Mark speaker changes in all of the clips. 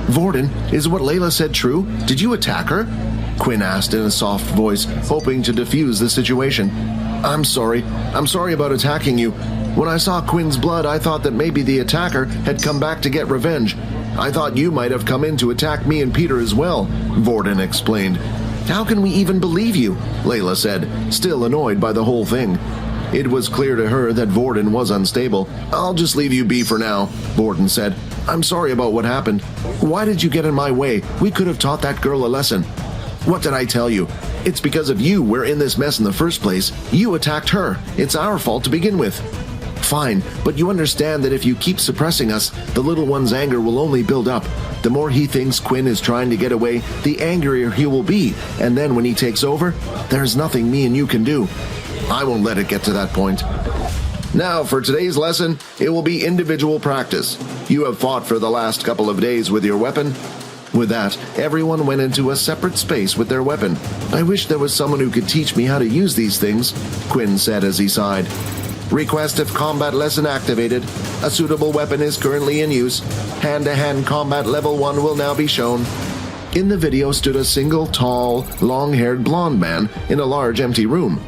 Speaker 1: Vorden, is what Layla said true? Did you attack her? Quinn asked in a soft voice, hoping to defuse the situation. I'm sorry about attacking you. When I saw Quinn's blood, I thought that maybe the attacker had come back to get revenge. I thought you might have come in to attack me and Peter as well, Vorden explained. How can we even believe you? Layla said, still annoyed by the whole thing. It was clear to her that Vorden was unstable. I'll just leave you be for now, Vorden said. I'm sorry about what happened. Why did you get in my way? We could have taught that girl a lesson. What did I tell you? It's because of you we're in this mess in the first place. You attacked her. It's our fault to begin with. Fine, but you understand that if you keep suppressing us, the little one's anger will only build up. The more he thinks Quinn is trying to get away, the angrier he will be, and then when he takes over, there's nothing me and you can do. I won't let it get to that point. Now, for today's lesson, it will be individual practice. You have fought for the last couple of days with your weapon. With that, everyone went into a separate space with their weapon. I wish there was someone who could teach me how to use these things, Quinn said as he sighed. Request of combat lesson activated. A suitable weapon is currently in use. Hand-to-hand combat level 1 will now be shown. In the video stood a single, tall, long-haired blonde man in a large empty room.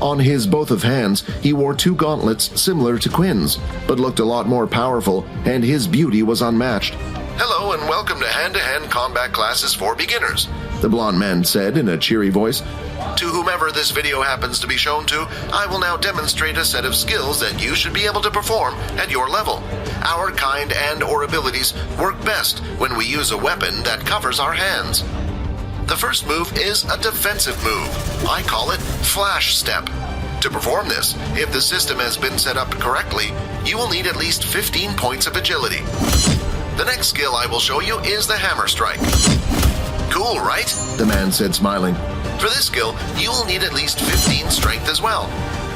Speaker 1: On his both of hands, he wore 2 gauntlets similar to Quinn's, but looked a lot more powerful, and his beauty was unmatched. Hello and welcome to hand-to-hand combat classes for beginners, the blonde man said in a cheery voice. To whomever this video happens to be shown to, I will now demonstrate a set of skills that you should be able to perform at your level. Our kind and/or abilities work best when we use a weapon that covers our hands. The first move is a defensive move. I call it Flash Step. To perform this, if the system has been set up correctly, you will need at least 15 points of agility. The next skill I will show you is the Hammer Strike. Cool, right? The man said, smiling. For this skill, you will need at least 15 strength as well.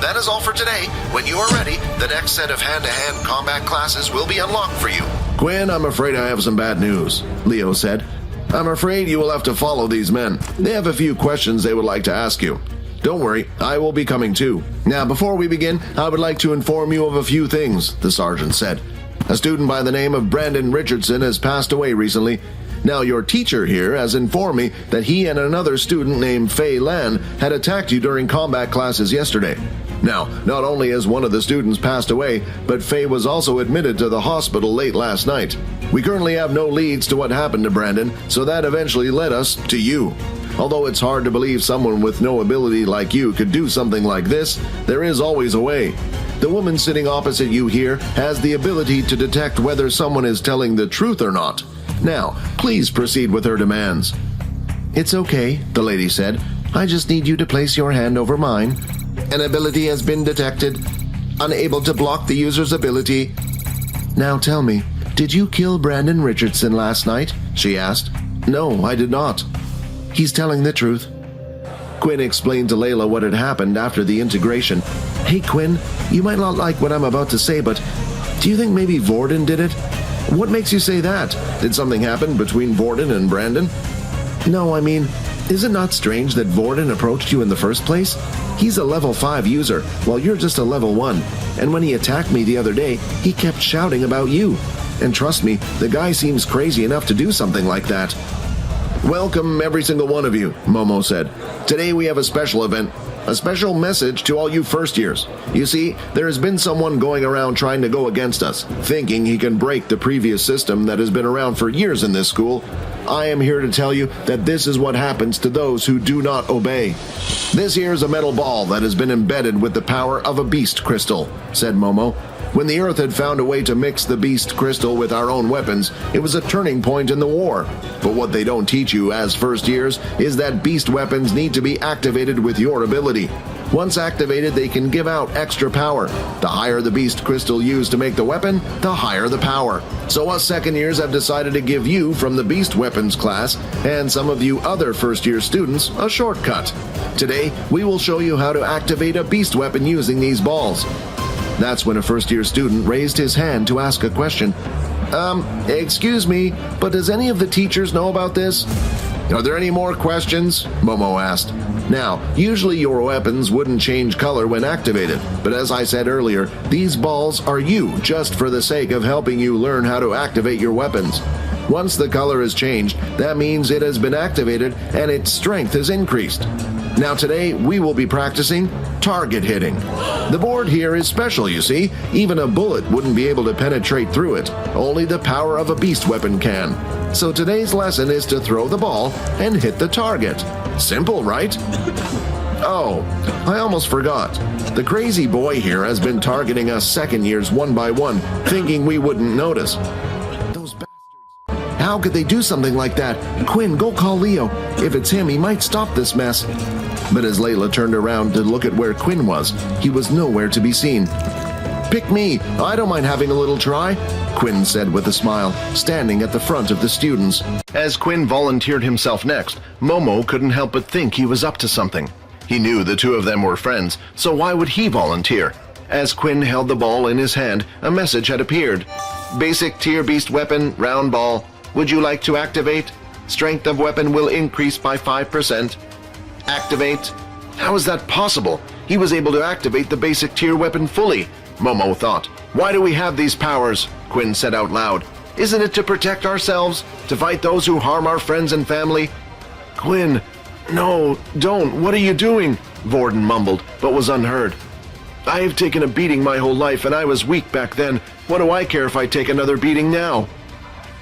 Speaker 1: That is all for today. When you are ready, the next set of hand-to-hand combat classes will be unlocked for you. Quinn, I'm afraid I have some bad news, Leo said. I'm afraid you will have to follow these men. They have a few questions they would like to ask you. Don't worry, I will be coming too. Now, before we begin, I would like to inform you of a few things, the sergeant said. A student by the name of Brandon Richardson has passed away recently. Now, your teacher here has informed me that he and another student named Fei Lan had attacked you during combat classes yesterday. Now, not only has one of the students passed away, but Fei was also admitted to the hospital late last night. We currently have no leads to what happened to Brandon, so that eventually led us to you. Although it's hard to believe someone with no ability like you could do something like this, there is always a way. The woman sitting opposite you here has the ability to detect whether someone is telling the truth or not. Now, please proceed with her demands. It's okay, the lady said. I just need you to place your hand over mine. An ability has been detected. Unable to block the user's ability. Now tell me, did you kill Brandon Richardson last night? She asked. No, I did not. He's telling the truth. Quinn explained to Layla what had happened after the integration. Hey Quinn, you might not like what I'm about to say, but do you think maybe Vorden did it? What makes you say that? Did something happen between Vorden and Brandon? No, I mean, is it not strange that Vorden approached you in the first place? He's a level 5 user, while you're just a level 1. And when he attacked me the other day, he kept shouting about you. And trust me, the guy seems crazy enough to do something like that. Welcome, every single one of you, Momo said. Today we have a special event. A special message to all you first years. You see, there has been someone going around trying to go against us, thinking he can break the previous system that has been around for years in this school. I am here to tell you that this is what happens to those who do not obey. This here is a metal ball that has been embedded with the power of a beast crystal, said Momo. When the Earth had found a way to mix the beast crystal with our own weapons, it was a turning point in the war. But what they don't teach you as first years is that beast weapons need to be activated with your ability. Once activated, they can give out extra power. The higher the beast crystal used to make the weapon, the higher the power. So us second years have decided to give you from the beast weapons class, and some of you other first year students, a shortcut. Today, we will show you how to activate a beast weapon using these balls. That's when a first-year student raised his hand to ask a question. Excuse me, but does any of the teachers know about this? Are there any more questions? Momo asked. Now, usually your weapons wouldn't change color when activated, but as I said earlier, these balls are you just for the sake of helping you learn how to activate your weapons. Once the color is changed, that means it has been activated and its strength is increased. Now today, we will be practicing target hitting. The board here is special, you see. Even a bullet wouldn't be able to penetrate through it. Only the power of a beast weapon can. So today's lesson is to throw the ball and hit the target. Simple, right? Oh, I almost forgot. The crazy boy here has been targeting us second years one by one, thinking we wouldn't notice. Those bastards. How could they do something like that? Quinn, go call Leo. If it's him, he might stop this mess. But as Layla turned around to look at where Quinn was, he was nowhere to be seen. Pick me. I don't mind having a little try, Quinn said with a smile, standing at the front of the students. As Quinn volunteered himself next, Momo couldn't help but think he was up to something. He knew the two of them were friends, so why would he volunteer? As Quinn held the ball in his hand, a message had appeared. Basic tier beast weapon, round ball. Would you like to activate? Strength of weapon will increase by 5%. Activate? How is that possible? He was able to activate the basic tier weapon fully, Momo thought. Why do we have these powers? Quinn said out loud. Isn't it to protect ourselves? To fight those who harm our friends and family? Quinn, no, don't. What are you doing? Vorden mumbled, but was unheard. I have taken a beating my whole life, and I was weak back then. What do I care if I take another beating now?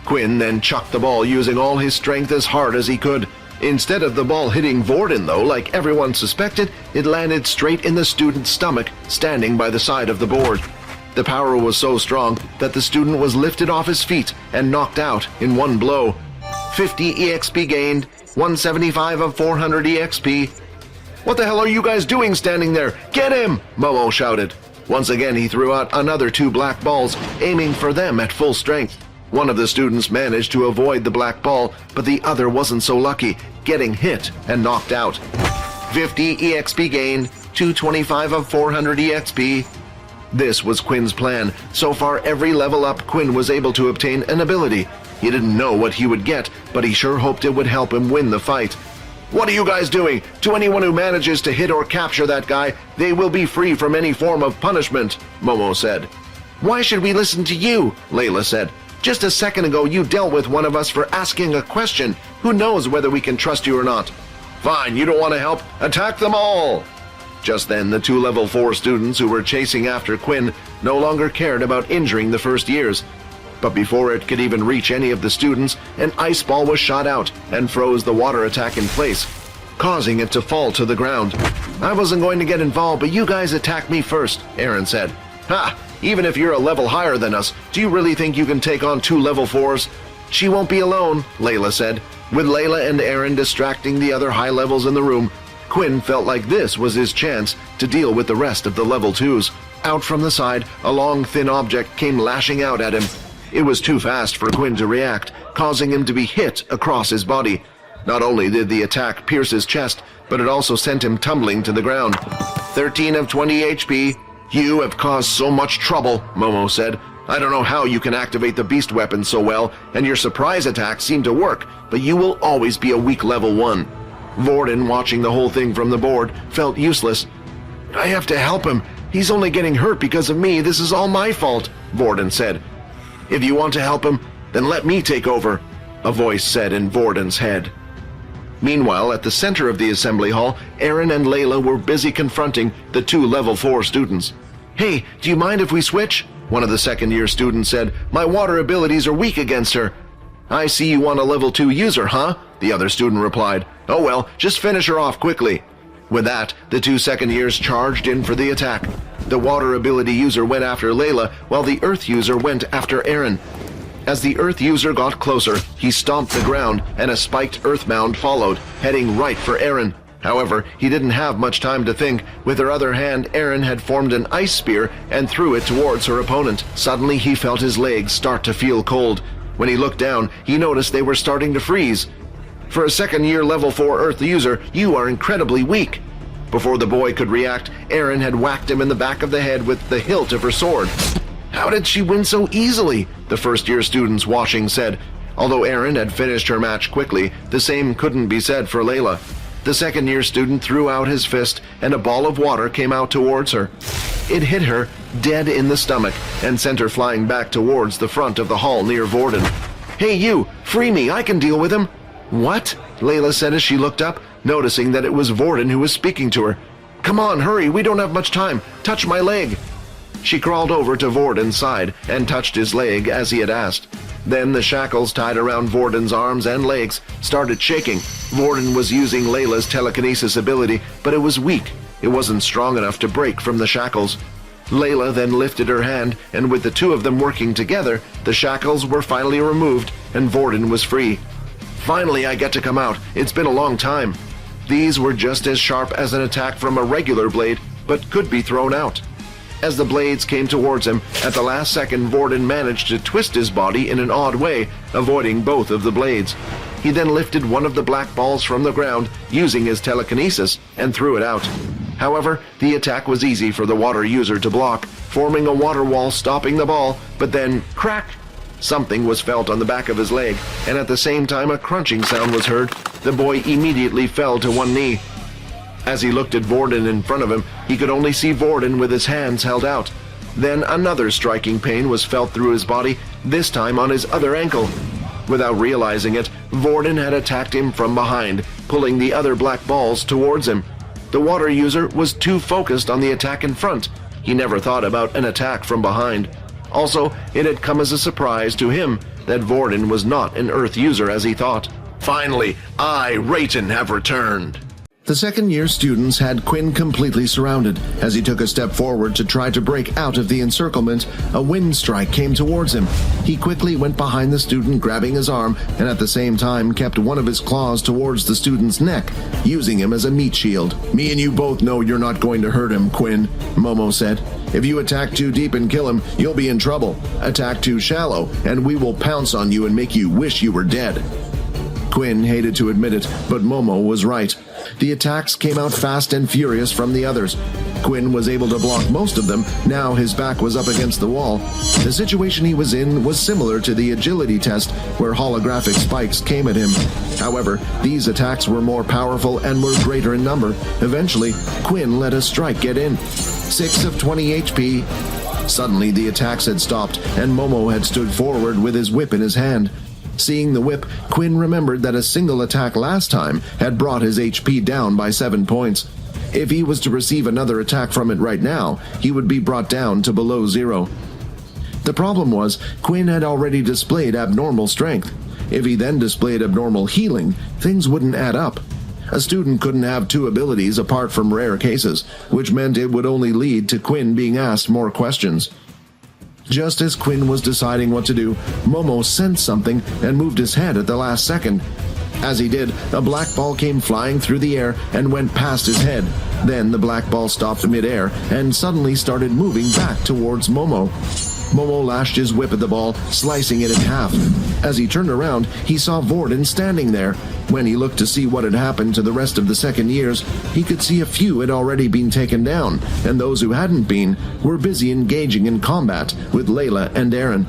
Speaker 1: Quinn then chucked the ball using all his strength as hard as he could. Instead of the ball hitting Vorden, though, like everyone suspected, it landed straight in the student's stomach, standing by the side of the board. The power was so strong that the student was lifted off his feet and knocked out in one blow. 50 EXP gained, 175 of 400 EXP. What the hell are you guys doing standing there? Get him! Momo shouted. Once again he threw out another 2 black balls, aiming for them at full strength. One of the students managed to avoid the black ball, but the other wasn't so lucky, getting hit and knocked out. 50 EXP gained, 225 of 400 EXP. This was Quinn's plan. So far, every level up, Quinn was able to obtain an ability. He didn't know what he would get, but he sure hoped it would help him win the fight. What are you guys doing? To anyone who manages to hit or capture that guy, they will be free from any form of punishment, Momo said. Why should we listen to you? Layla said. Just a second ago you dealt with one of us for asking a question. Who knows whether we can trust you or not? Fine, you don't want to help? Attack them all! Just then, the 2 level 4 students who were chasing after Quinn no longer cared about injuring the first years. But before it could even reach any of the students, an ice ball was shot out and froze the water attack in place, causing it to fall to the ground. I wasn't going to get involved, but you guys attacked me first, Aaron said. Ha! Even if you're a level higher than us, do you really think you can take on 2 level 4s? She won't be alone, Layla said. With Layla and Aaron distracting the other high levels in the room, Quinn felt like this was his chance to deal with the rest of the level 2s. Out from the side, a long, thin object came lashing out at him. It was too fast for Quinn to react, causing him to be hit across his body. Not only did the attack pierce his chest, but it also sent him tumbling to the ground. 13 of 20 HP. You have caused so much trouble, Momo said. I don't know how you can activate the beast weapon so well, and your surprise attacks seem to work, but you will always be a weak level 1. Vorden, watching the whole thing from the board, felt useless. I have to help him. He's only getting hurt because of me. This is all my fault, Vorden said. If you want to help him, then let me take over, a voice said in Vorden's head. Meanwhile, at the center of the assembly hall, Aaron and Layla were busy confronting the 2 level 4 students. Hey, do you mind if we switch? One of the second-year students said. My water abilities are weak against her. I see you want a level 2 user, huh? The other student replied. Oh well, just finish her off quickly. With that, the 2 second-years charged in for the attack. The water ability user went after Layla, while the earth user went after Aaron. As the earth user got closer, he stomped the ground, and a spiked earth mound followed, heading right for Aaron. However, he didn't have much time to think. With her other hand, Aaron had formed an ice spear and threw it towards her opponent. Suddenly, he felt his legs start to feel cold. When he looked down, he noticed they were starting to freeze. For a second-year level 4 earth user, you are incredibly weak. Before the boy could react, Aaron had whacked him in the back of the head with the hilt of her sword. How did she win so easily? The first-year students watching said. Although Aaron had finished her match quickly, the same couldn't be said for Layla. The second-year student threw out his fist, and a ball of water came out towards her. It hit her dead in the stomach and sent her flying back towards the front of the hall near Vorden. "Hey you, free me, I can deal with him." "What?" Layla said as she looked up, noticing that it was Vorden who was speaking to her. "Come on, hurry, we don't have much time. Touch my leg." She crawled over to Vorden's side and touched his leg as he had asked. Then the shackles tied around Vorden's arms and legs started shaking. Vorden was using Layla's telekinesis ability, but it was weak. It wasn't strong enough to break from the shackles. Layla then lifted her hand, and with the two of them working together, the shackles were finally removed and Vorden was free. "Finally, I get to come out. It's been a long time." These were just as sharp as an attack from a regular blade, but could be thrown out. As the blades came towards him, at the last second Vorden managed to twist his body in an odd way, avoiding both of the blades. He then lifted one of the black balls from the ground, using his telekinesis, and threw it out. However, the attack was easy for the water user to block, forming a water wall stopping the ball, but then, crack! Something was felt on the back of his leg, and at the same time a crunching sound was heard. The boy immediately fell to one knee. As he looked at Vorden in front of him, he could only see Vorden with his hands held out. Then another striking pain was felt through his body, this time on his other ankle. Without realizing it, Vorden had attacked him from behind, pulling the other black balls towards him. The water user was too focused on the attack in front. He never thought about an attack from behind. Also, it had come as a surprise to him that Vorden was not an Earth user as he thought. "Finally, I, Rayton, have returned." The second-year students had Quinn completely surrounded. As he took a step forward to try to break out of the encirclement, a wind strike came towards him. He quickly went behind the student, grabbing his arm, and at the same time kept one of his claws towards the student's neck, using him as a meat shield. "Me and you both know you're not going to hurt him, Quinn," Momo said. "If you attack too deep and kill him, you'll be in trouble. Attack too shallow, and we will pounce on you and make you wish you were dead." Quinn hated to admit it, but Momo was right. The attacks came out fast and furious from the others. Quinn was able to block most of them. Now his back was up against the wall. The situation he was in was similar to the agility test, where holographic spikes came at him. However, these attacks were more powerful and were greater in number. Eventually, Quinn let a strike get in. 6 of 20 HP. Suddenly, the attacks had stopped, and Momo had stood forward with his whip in his hand. Seeing the whip, Quinn remembered that a single attack last time had brought his HP down by 7 points. If he was to receive another attack from it right now, he would be brought down to below 0. The problem was, Quinn had already displayed abnormal strength. If he then displayed abnormal healing, things wouldn't add up. A student couldn't have 2 abilities apart from rare cases, which meant it would only lead to Quinn being asked more questions. Just as Quinn was deciding what to do, Momo sensed something and moved his head at the last second. As he did, a black ball came flying through the air and went past his head. Then the black ball stopped mid-air and suddenly started moving back towards Momo. Momo lashed his whip at the ball, slicing it in half. As he turned around, he saw Vorden standing there. When he looked to see what had happened to the rest of the second years, he could see a few had already been taken down, and those who hadn't been were busy engaging in combat with Layla and Aaron.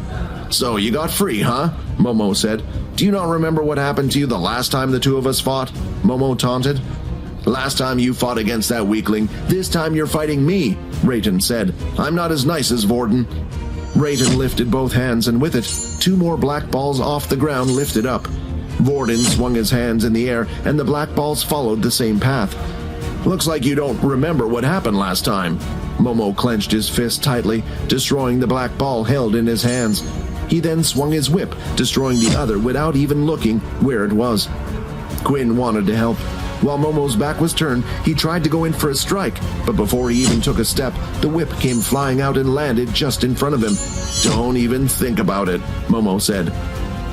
Speaker 1: "So you got free, huh?" Momo said. "Do you not remember what happened to you the last time the two of us fought?" Momo taunted. "Last time you fought against that weakling, this time you're fighting me," Rayton said. "I'm not as nice as Vorden." Rayton lifted both hands, and with it, 2 more black balls off the ground lifted up. Vorden swung his hands in the air, and the black balls followed the same path. "Looks like you don't remember what happened last time." Momo clenched his fist tightly, destroying the black ball held in his hands. He then swung his whip, destroying the other without even looking where it was. Quinn wanted to help. While Momo's back was turned, he tried to go in for a strike, but before he even took a step, the whip came flying out and landed just in front of him. "Don't even think about it," Momo said.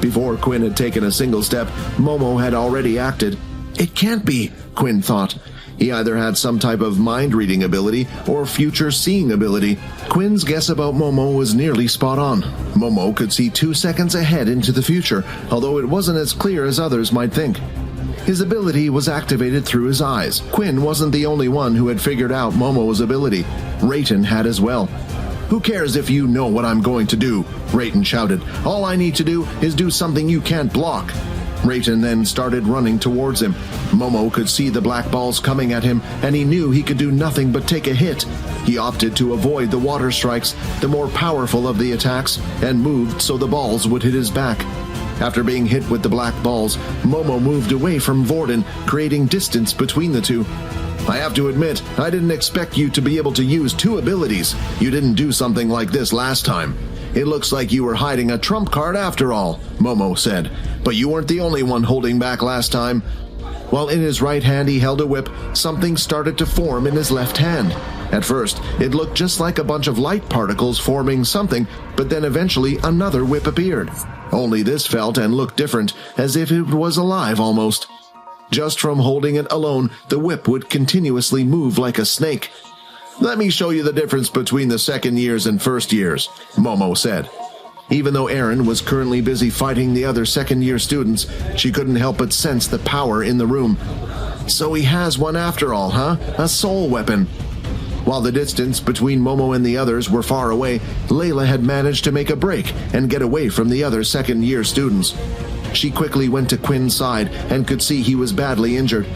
Speaker 1: Before Quinn had taken a single step, Momo had already acted. It can't be, Quinn thought. He either had some type of mind-reading ability or future-seeing ability. Quinn's guess about Momo was nearly spot on. Momo could see 2 seconds ahead into the future, although it wasn't as clear as others might think. His ability was activated through his eyes. Quinn wasn't the only one who had figured out Momo's ability. Rayton had as well. "Who cares if you know what I'm going to do?" Rayton shouted. "All I need to do is do something you can't block." Rayton then started running towards him. Momo could see the black balls coming at him, and he knew he could do nothing but take a hit. He opted to avoid the water strikes, the more powerful of the attacks, and moved so the balls would hit his back. After being hit with the black balls, Momo moved away from Vorden, creating distance between the two. I have to admit, I didn't expect you to be able to use two abilities. You didn't do something like this last time. It looks like you were hiding a trump card after all, Momo said. But you weren't the only one holding back last time. While in his right hand he held a whip, something started to form in his left hand. At first, it looked just like a bunch of light particles forming something, but then eventually another whip appeared. Only this felt and looked different, as if it was alive almost. Just from holding it alone, the whip would continuously move like a snake. Let me show you the difference between the second years and first years, Momo said. Even though Erin was currently busy fighting the other second-year students, she couldn't help but sense the power in the room. So he has one after all, huh? A soul weapon. While the distance between Momo and the others were far away, Layla had managed to make a break and get away from the other second-year students. She quickly went to Quinn's side and could see he was badly injured.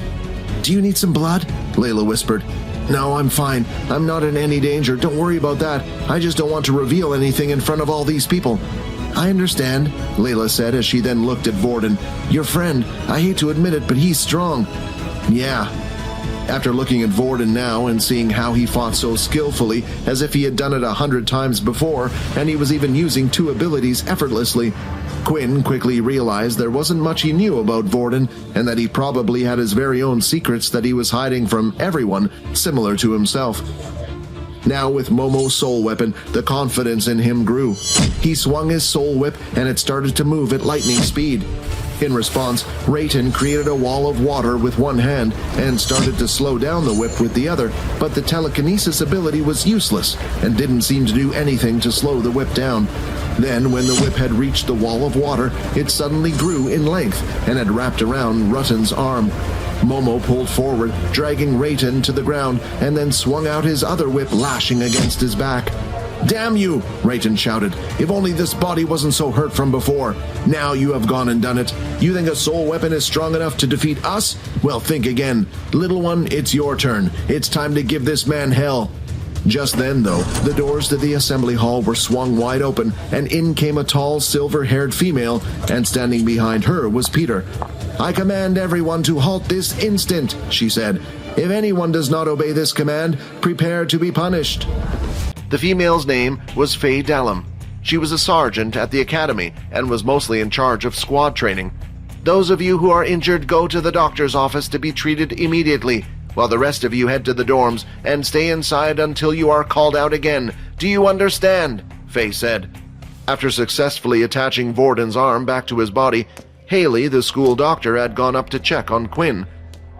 Speaker 1: "Do you need some blood?" Layla whispered. "No, I'm fine. I'm not in any danger. Don't worry about that. I just don't want to reveal anything in front of all these people." "I understand," Layla said as she then looked at Vorden. "Your friend. I hate to admit it, but he's strong." "Yeah." After looking at Vorden now and seeing how he fought so skillfully, as if he had done it 100 times before, and he was even using two abilities effortlessly, Quinn quickly realized there wasn't much he knew about Vorden, and that he probably had his very own secrets that he was hiding from everyone, similar to himself. Now with Momo's soul weapon, the confidence in him grew. He swung his soul whip, and it started to move at lightning speed. In response, Rayton created a wall of water with one hand and started to slow down the whip with the other, but the telekinesis ability was useless and didn't seem to do anything to slow the whip down. Then, when the whip had reached the wall of water, it suddenly grew in length and had wrapped around Rutten's arm. Momo pulled forward, dragging Rayton to the ground, and then swung out his other whip, lashing against his back. "Damn you!" Rayton shouted. "If only this body wasn't so hurt from before. Now you have gone and done it. You think a soul weapon is strong enough to defeat us? Well, think again. Little one, it's your turn. It's time to give this man hell." Just then, though, the doors to the assembly hall were swung wide open, and in came a tall, silver-haired female, and standing behind her was Peter. "I command everyone to halt this instant," she said. "If anyone does not obey this command, prepare to be punished." The female's name was Faye Dallum. She was a sergeant at the academy and was mostly in charge of squad training. "Those of you who are injured go to the doctor's office to be treated immediately, while the rest of you head to the dorms and stay inside until you are called out again. Do you understand?" Faye said. After successfully attaching Vorden's arm back to his body, Haley, the school doctor, had gone up to check on Quinn.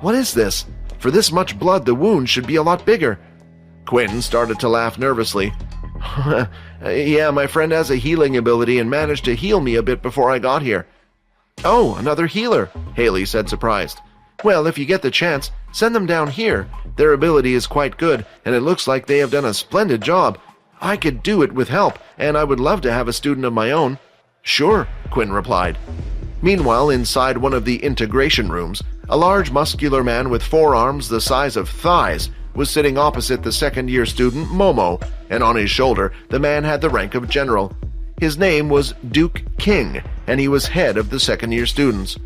Speaker 1: "What is this? For this much blood, the wound should be a lot bigger." Quinn started to laugh nervously. "Yeah, my friend has a healing ability and managed to heal me a bit before I got here." "Oh, another healer," Haley said, surprised. "Well, if you get the chance, send them down here. Their ability is quite good, and it looks like they have done a splendid job. I could do it with help, and I would love to have a student of my own." "Sure," Quinn replied. Meanwhile, inside one of the integration rooms, a large muscular man with forearms the size of thighs was sitting opposite the second-year student Momo, and on his shoulder the man had the rank of general. His name was Duke King, and he was head of the second-year students.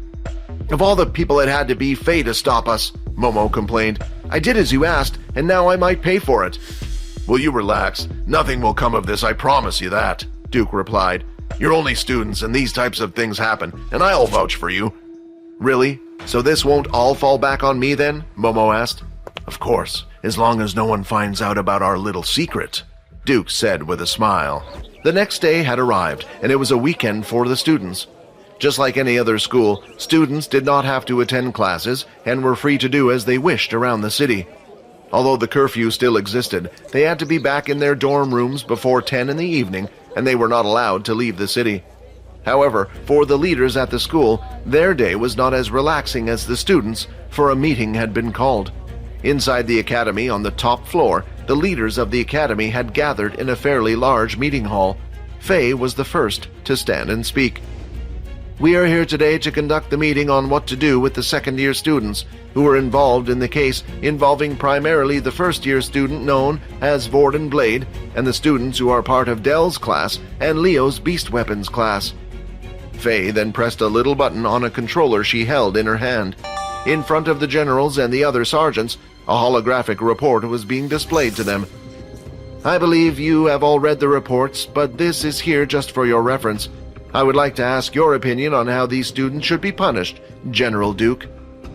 Speaker 1: "Of all the people it had to be Faye to stop us," Momo complained. "I did as you asked, and now I might pay for it." "Will you relax? Nothing will come of this, I promise you that," Duke replied. "You're only students, and these types of things happen, and I'll vouch for you." "Really? So this won't all fall back on me then?" Momo asked. "Of course, as long as no one finds out about our little secret," Duke said with a smile. The next day had arrived, and it was a weekend for the students. Just like any other school, students did not have to attend classes and were free to do as they wished around the city. Although the curfew still existed, they had to be back in their dorm rooms before 10 in the evening, and they were not allowed to leave the city. However, for the leaders at the school, their day was not as relaxing as the students', for a meeting had been called. Inside the academy on the top floor, the leaders of the academy had gathered in a fairly large meeting hall. Faye was the first to stand and speak. "We are here today to conduct the meeting on what to do with the second-year students who were involved in the case involving primarily the first-year student known as Vorden Blade and the students who are part of Dell's class and Leo's Beast Weapons class." Faye then pressed a little button on a controller she held in her hand. In front of the generals and the other sergeants, a holographic report was being displayed to them. I believe you have all read the reports, but this is here just for your reference. I would like to ask your opinion on how these students should be punished, General Duke.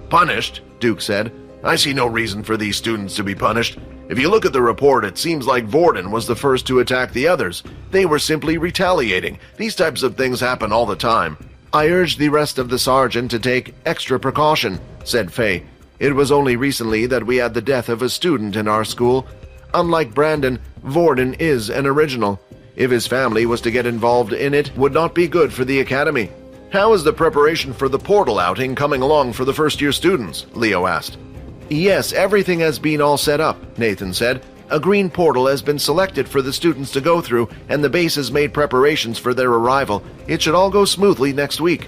Speaker 1: Punished? Duke said. I see no reason for these students to be punished. If you look at the report, it seems like Vorden was the first to attack the others. They were simply retaliating. These types of things happen all the time. I urge the rest of the sergeant to take extra precaution, said Faye. It was only recently that we had the death of a student in our school. Unlike Brandon, Vorden is an original. If his family was to get involved in it, would not be good for the academy. How is the preparation for the portal outing coming along for the first-year students? Leo asked. Yes, everything has been all set up, Nathan said. A green portal has been selected for the students to go through, and the base has made preparations for their arrival. It should all go smoothly next week.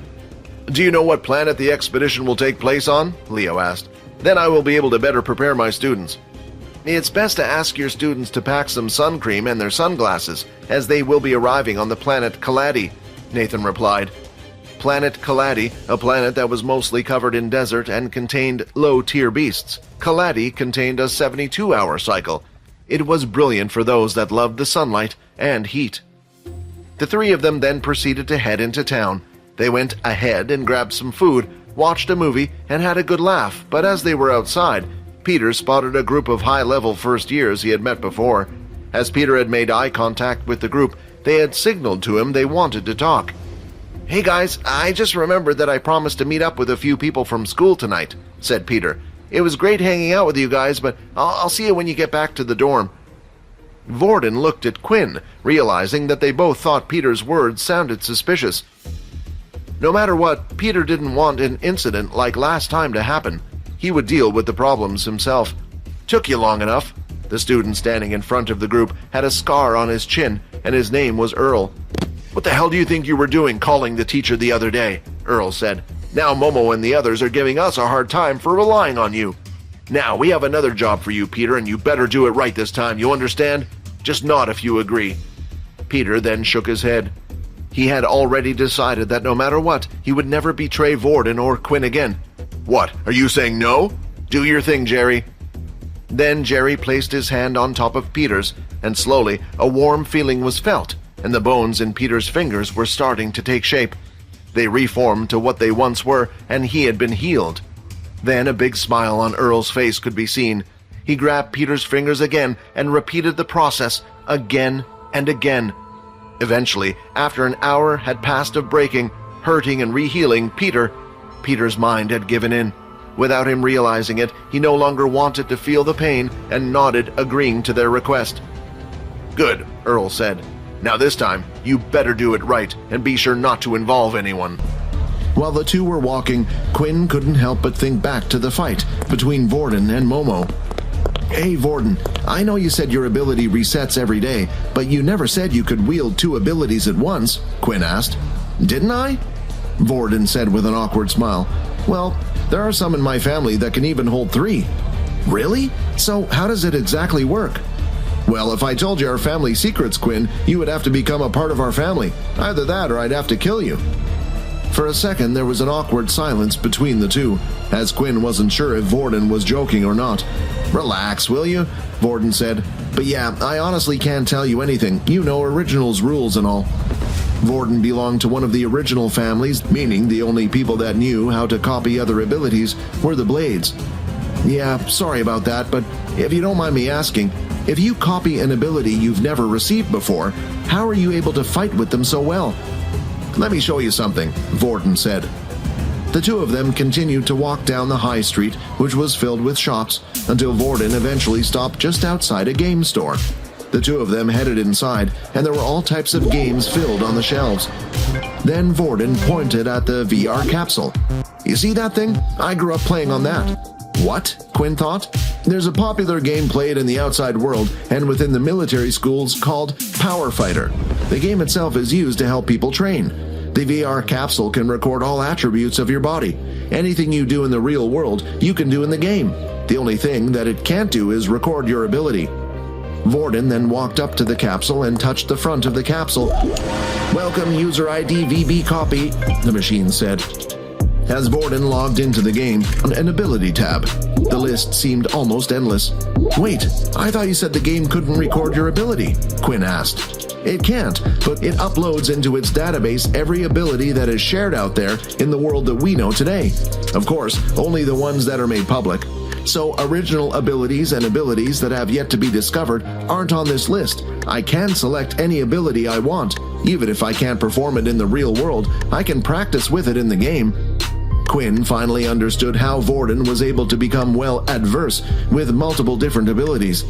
Speaker 1: Do you know what planet the expedition will take place on? Leo asked. Then I will be able to better prepare my students. It's best to ask your students to pack some sun cream and their sunglasses, as they will be arriving on the planet Kaladi, Nathan replied. Planet Kaladi, a planet that was mostly covered in desert and contained low-tier beasts. Kaladi contained a 72-hour cycle. It was brilliant for those that loved the sunlight and heat. The three of them then proceeded to head into town. They went ahead and grabbed some food, watched a movie, and had a good laugh, but as they were outside, Peter spotted a group of high-level first-years he had met before. As Peter had made eye contact with the group, they had signaled to him they wanted to talk. Hey guys, I just remembered that I promised to meet up with a few people from school tonight, said Peter. It was great hanging out with you guys, but I'll see you when you get back to the dorm. Vorden looked at Quinn, realizing that they both thought Peter's words sounded suspicious. No matter what, Peter didn't want an incident like last time to happen. He would deal with the problems himself. Took you long enough. The student standing in front of the group had a scar on his chin, and his name was Earl. What the hell do you think you were doing calling the teacher the other day? Earl said. Now Momo and the others are giving us a hard time for relying on you. Now, we have another job for you, Peter, and you better do it right this time, you understand? Just nod if you agree. Peter then shook his head. He had already decided that no matter what, he would never betray Vorden or Quinn again. What, are you saying no? Do your thing, Jerry. Then Jerry placed his hand on top of Peter's, and slowly a warm feeling was felt, and the bones in Peter's fingers were starting to take shape. They reformed to what they once were, and he had been healed. Then a big smile on Earl's face could be seen. He grabbed Peter's fingers again and repeated the process again and again. Eventually, after an hour had passed of breaking, hurting, and rehealing Peter's mind had given in. Without him realizing it, he no longer wanted to feel the pain and nodded, agreeing to their request. Good, Earl said. Now this time, you better do it right and be sure not to involve anyone. While the two were walking, Quinn couldn't help but think back to the fight between Vorden and Momo. Hey Vorden, I know you said your ability resets every day, but you never said you could wield two abilities at once, Quinn asked. Didn't I? Vorden said with an awkward smile. Well, there are some in my family that can even hold three. Really? So how does it exactly work? Well, if I told you our family secrets, Quinn, you would have to become a part of our family. Either that or I'd have to kill you. For a second, there was an awkward silence between the two, as Quinn wasn't sure if Vorden was joking or not. Relax, will you? Vorden said. But yeah, I honestly can't tell you anything. You know Original's rules and all. Vorden belonged to one of the original families, meaning the only people that knew how to copy other abilities were the Blades. Yeah, sorry about that, but if you don't mind me asking, if you copy an ability you've never received before, how are you able to fight with them so well? Let me show you something, Vorden said. The two of them continued to walk down the high street, which was filled with shops, until Vorden eventually stopped just outside a game store. The two of them headed inside, and there were all types of games filled on the shelves. Then Vorden pointed at the VR capsule. You see that thing? I grew up playing on that. What? Quinn thought. There's a popular game played in the outside world and within the military schools called Power Fighter. The game itself is used to help people train. The VR capsule can record all attributes of your body. Anything you do in the real world, you can do in the game. The only thing that it can't do is record your ability. Vorden then walked up to the capsule and touched the front of the capsule. "Welcome, user ID VB copy," the machine said. As Vorden logged into the game, an ability tab. The list seemed almost endless. "Wait, I thought you said the game couldn't record your ability," Quinn asked. "It can't, but it uploads into its database every ability that is shared out there in the world that we know today. Of course, only the ones that are made public. So original abilities and abilities that have yet to be discovered aren't on this list. I can select any ability I want. Even if I can't perform it in the real world, I can practice with it in the game." Quinn finally understood how Vorden was able to become well adverse with multiple different abilities.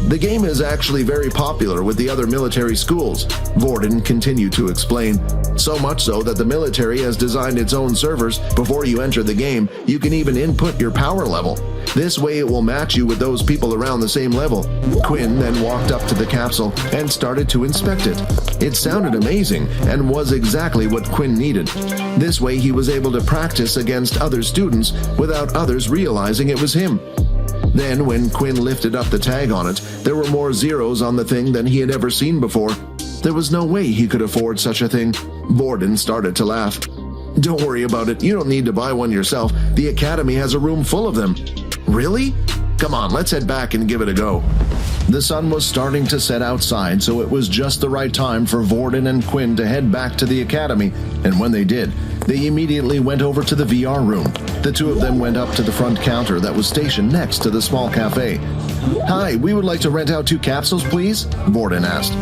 Speaker 1: "The game is actually very popular with the other military schools," Vorden continued to explain. "So much so that the military has designed its own servers. Before you enter the game, you can even input your power level. This way it will match you with those people around the same level." Quinn then walked up to the capsule and started to inspect it. It sounded amazing and was exactly what Quinn needed. This way he was able to practice against other students without others realizing it was him. Then, when Quinn lifted up the tag on it, there were more zeros on the thing than he had ever seen before. There was no way he could afford such a thing. Vorden started to laugh. "Don't worry about it. You don't need to buy one yourself. The Academy has a room full of them." "Really? Come on, let's head back and give it a go." The sun was starting to set outside, so it was just the right time for Vorden and Quinn to head back to the Academy, and when they did, they immediately went over to the VR room. The two of them went up to the front counter that was stationed next to the small cafe. "Hi, we would like to rent out 2 capsules, please?" Vorden asked.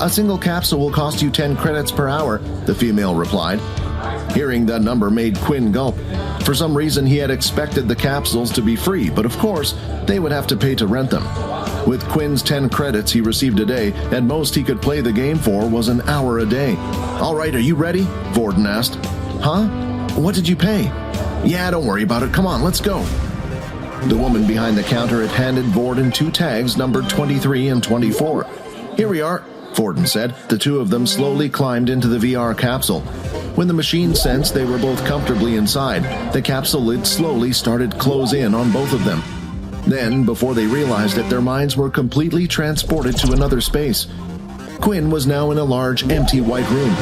Speaker 1: "A single capsule will cost you 10 credits per hour," the female replied. Hearing that number made Quinn gulp. For some reason he had expected the capsules to be free, but of course, they would have to pay to rent them. With Quinn's 10 credits he received a day, at most he could play the game for was an hour a day. "All right, are you ready?" Vorden asked. "Huh? What did you pay?" "Yeah, don't worry about it. Come on, let's go." The woman behind the counter had handed Vorden 2 tags numbered 23 and 24. "Here we are," Vorden said. The two of them slowly climbed into the VR capsule. When the machine sensed they were both comfortably inside, the capsule lid slowly started to close in on both of them. Then, before they realized it, their minds were completely transported to another space. Quinn was now in a large, empty white room.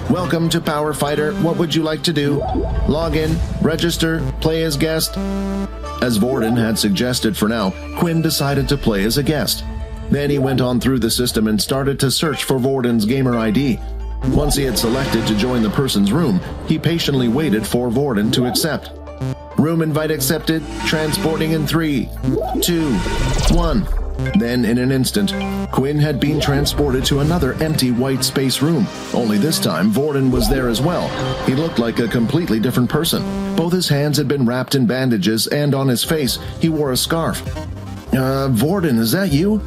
Speaker 1: "Welcome to Power Fighter. What would you like to do? Log in, register, play as guest." As Vorden had suggested for now, Quinn decided to play as a guest. Then he went on through the system and started to search for Vorden's gamer ID. Once he had selected to join the person's room, he patiently waited for Vorden to accept. "Room invite accepted. Transporting in 3, 2, 1. Then, in an instant, Quinn had been transported to another empty white space room. Only this time, Vorden was there as well. He looked like a completely different person. Both his hands had been wrapped in bandages, and on his face, he wore a scarf. Vorden, is that you?"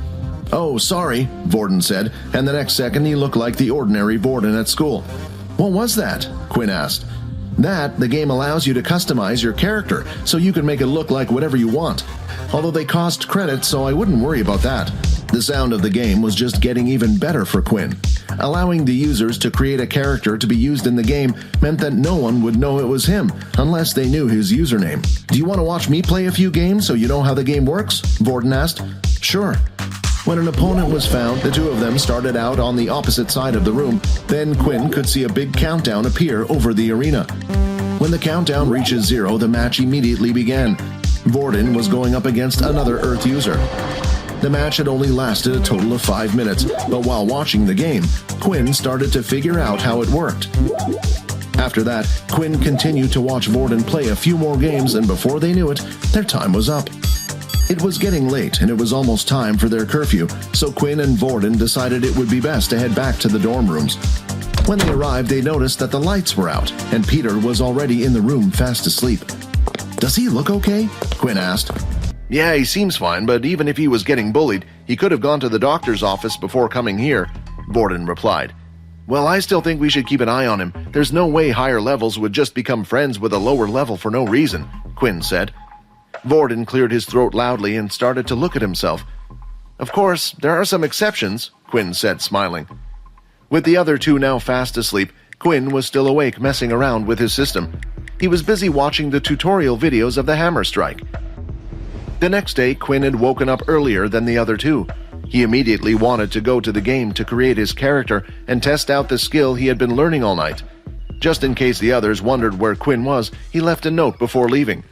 Speaker 1: "Oh, sorry," Vorden said, and the next second he looked like the ordinary Vorden at school. "What was that?" Quinn asked. "That, the game allows you to customize your character, so you can make it look like whatever you want. Although they cost credits, so I wouldn't worry about that." The sound of the game was just getting even better for Quinn. Allowing the users to create a character to be used in the game meant that no one would know it was him, unless they knew his username. "Do you want to watch me play a few games so you know how the game works?" Vorden asked. "Sure." When an opponent was found, the two of them started out on the opposite side of the room. Then Quinn could see a big countdown appear over the arena. When the countdown reaches 0, the match immediately began. Vorden was going up against another Earth user. The match had only lasted a total of 5 minutes, but while watching the game, Quinn started to figure out how it worked. After that, Quinn continued to watch Vorden play a few more games, and before they knew it, their time was up. It was getting late, and it was almost time for their curfew, so Quinn and Vorden decided it would be best to head back to the dorm rooms. When they arrived, they noticed that the lights were out, and Peter was already in the room fast asleep. "Does he look okay?" Quinn asked. "Yeah, he seems fine, but even if he was getting bullied, he could have gone to the doctor's office before coming here," Vorden replied. "Well, I still think we should keep an eye on him. There's no way higher levels would just become friends with a lower level for no reason," Quinn said. Vorden cleared his throat loudly and started to look at himself. "Of course, there are some exceptions," Quinn said, smiling. With the other two now fast asleep, Quinn was still awake messing around with his system. He was busy watching the tutorial videos of the hammer strike. The next day, Quinn had woken up earlier than the other two. He immediately wanted to go to the game to create his character and test out the skill he had been learning all night. Just in case the others wondered where Quinn was, he left a note before leaving.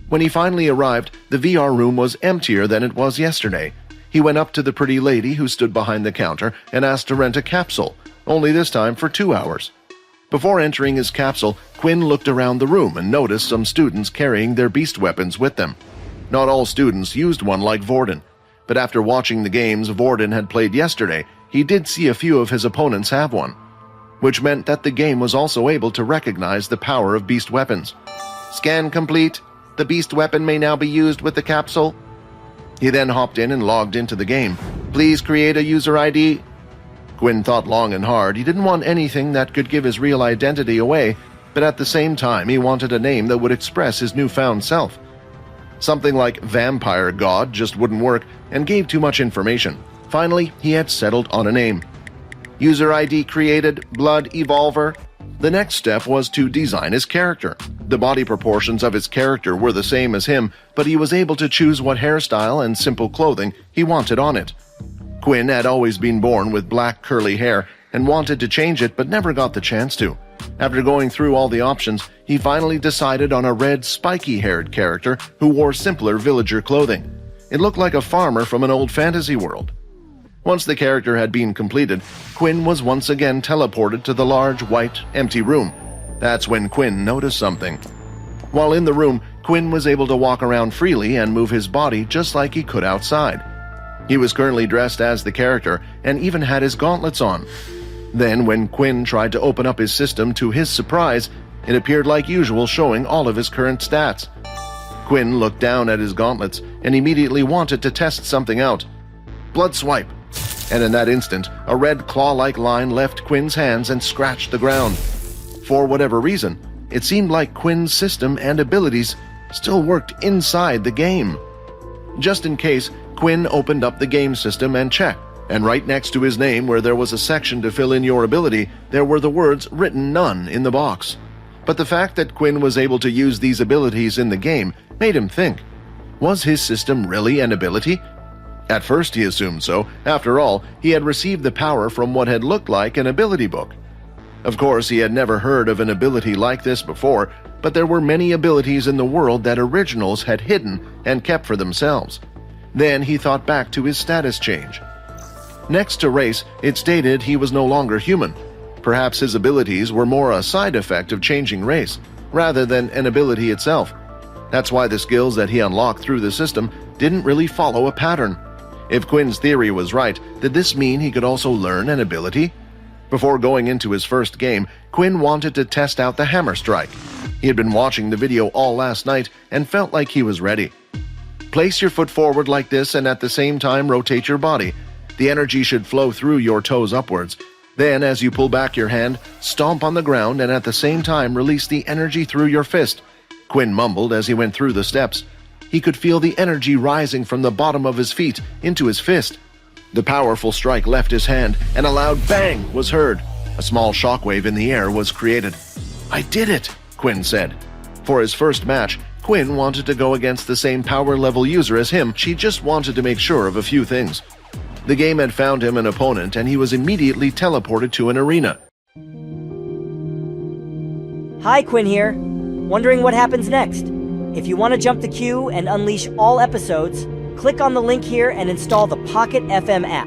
Speaker 1: When he finally arrived, the VR room was emptier than it was yesterday. He went up to the pretty lady who stood behind the counter and asked to rent a capsule, only this time for 2 hours. Before entering his capsule, Quinn looked around the room and noticed some students carrying their beast weapons with them. Not all students used one like Vorden, but after watching the games Vorden had played yesterday, he did see a few of his opponents have one, which meant that the game was also able to recognize the power of beast weapons. Scan complete. The beast weapon may now be used with the capsule. He then hopped in and logged into the game. Please create a user ID. Quinn thought long and hard. He didn't want anything that could give his real identity away, but at the same time he wanted a name that would express his newfound self. Something like Vampire God just wouldn't work and gave too much information. Finally, he had settled on a name. User ID created, Blood Evolver. The next step was to design his character. The body proportions of his character were the same as him, but he was able to choose what hairstyle and simple clothing he wanted on it. Quinn had always been born with black curly hair and wanted to change it but never got the chance to. After going through all the options, he finally decided on a red spiky-haired character who wore simpler villager clothing. It looked like a farmer from an old fantasy world. Once the character had been completed, Quinn was once again teleported to the large, white, empty room. That's when Quinn noticed something. While in the room, Quinn was able to walk around freely and move his body just like he could outside. He was currently dressed as the character and even had his gauntlets on. Then, when Quinn tried to open up his system, to his surprise, it appeared like usual, showing all of his current stats. Quinn looked down at his gauntlets and immediately wanted to test something out. Blood swipe. And in that instant, a red claw-like line left Quinn's hands and scratched the ground. For whatever reason, it seemed like Quinn's system and abilities still worked inside the game. Just in case, Quinn opened up the game system and checked, and right next to his name, where there was a section to fill in your ability, there were the words written none in the box. But the fact that Quinn was able to use these abilities in the game made him think, was his system really an ability? At first he assumed so. After all, he had received the power from what had looked like an ability book. Of course, he had never heard of an ability like this before, but there were many abilities in the world that originals had hidden and kept for themselves. Then he thought back to his status change. Next to race, it stated he was no longer human. Perhaps his abilities were more a side effect of changing race, rather than an ability itself. That's why the skills that he unlocked through the system didn't really follow a pattern. If Quinn's theory was right, did this mean he could also learn an ability? Before going into his first game, Quinn wanted to test out the hammer strike. He had been watching the video all last night and felt like he was ready. Place your foot forward like this and at the same time rotate your body. The energy should flow through your toes upwards. Then, as you pull back your hand, stomp on the ground and at the same time release the energy through your fist. Quinn mumbled as he went through the steps. He could feel the energy rising from the bottom of his feet into his fist. The powerful strike left his hand, and a loud bang was heard. A small shockwave in the air was created. "I did it," Quinn said. For his first match, Quinn wanted to go against the same power level user as him. She just wanted to make sure of a few things. The game had found him an opponent, and he was immediately teleported to an arena.
Speaker 2: Hi, Quinn here. Wondering what happens next? If you want to jump the queue and unleash all episodes, click on the link here and install the Pocket FM app.